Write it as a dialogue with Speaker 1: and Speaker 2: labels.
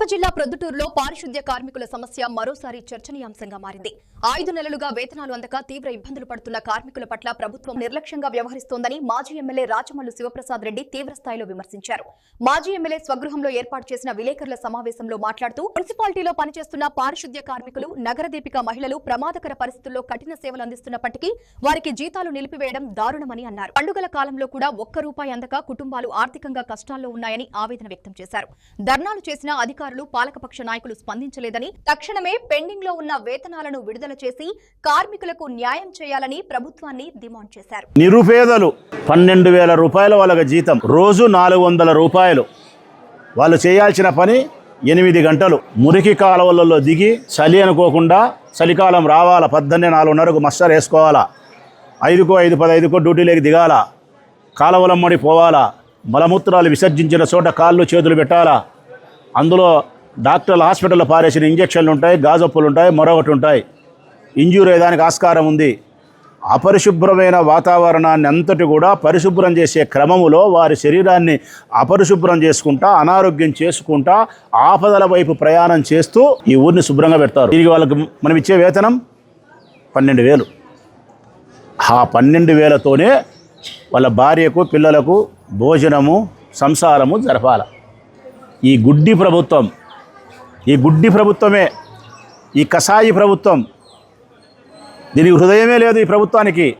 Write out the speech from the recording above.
Speaker 1: జిల్లా ప్రొద్దుటూరులో పారిశుద్ధ్య కార్మికుల సమస్య మరోసారి చర్చనీయాంశంగా మారింది. 5 నెలలుగా వేతనాలు అందక తీవ్ర ఇబ్బందులు పడుతున్న కార్మికుల పట్ల ప్రభుత్వం నిర్లక్ష్యంగా వ్యవహరిస్తోందని మాజీ ఎమ్మెల్యే రాచమల్లు శివప్రసాద్ రెడ్డి తీవ్రస్థాయిలో విమర్శించారు. మాజీ ఎమ్మెల్యే స్వగృహంలో ఏర్పాటు చేసిన విలేకరుల సమావేశంలో మాట్లాడుతూ మున్సిపాలిటీలో పనిచేస్తున్న పారిశుద్ధ్య కార్మికులు, నగరదీపిక మహిళలు ప్రమాదకర పరిస్థితుల్లో కఠిన సేవలు అందిస్తున్నప్పటికీ వారికి జీతాలు నిలిపివేయడం దారుణమని అన్నారు. పండుగల కాలంలో కూడా ₹1 అందక కుటుంబాలు ఆర్థికంగా కష్టాల్లో ఉన్నాయని ఆవేదన వ్యక్తం చేశారు. ధర్నాలు చేసిన అధికారులు, పాలకపక్ష నాయకులు స్పందించలేదని, తక్షణమే పెండింగ్ లో ఉన్న వేతనాలను విడుదల చేసి కార్మికులకు న్యాయం చేయాలని ప్రభుత్వాన్ని డిమాండ్ చేశారు.
Speaker 2: నిరుపేదలు 12,000 రూపాయల వాళ్ళకి జీతం, రోజు 400 రూపాయలు. వాళ్ళు చేయాల్సిన పని 8 గంటలు మురికి కాలువలలో దిగి చలి అనుకోకుండా చలికాలం రావాలా, 4:30కు మస్టర్ వేసుకోవాలా, 5కో 5:15కో డ్యూటీలోకి దిగాల, కాలువలమ్మడి పోవాలా, మలమూత్రాలు విసర్జించిన చోట కాళ్ళు చేతులు పెట్టాలా. అందులో డాక్టర్లు హాస్పిటల్లో పారేసిన ఇంజక్షన్లు ఉంటాయి, గాజొప్పులు ఉంటాయి, మరొకటి ఉంటాయి. ఇంజ్యూరీ అయ్యేదానికి ఆస్కారం ఉంది. అపరిశుభ్రమైన వాతావరణాన్ని అంతటి కూడా పరిశుభ్రం చేసే క్రమములో వారి శరీరాన్ని అపరిశుభ్రం చేసుకుంటా, అనారోగ్యం చేసుకుంటా, ఆపదల వైపు ప్రయాణం చేస్తూ ఈ ఊరిని శుభ్రంగా పెడతారు. దీనికి వాళ్ళకి మనం ఇచ్చే వేతనం 12,000. ఆ 12,000తోనే వాళ్ళ భార్యకు, పిల్లలకు భోజనము, సంసారము జరపాల. ఈ గుడ్డి ప్రభుత్వమే, ఈ కసాయి ప్రభుత్వం, దీనికి హృదయమే లేదు. ఈ ప్రభుత్వానికి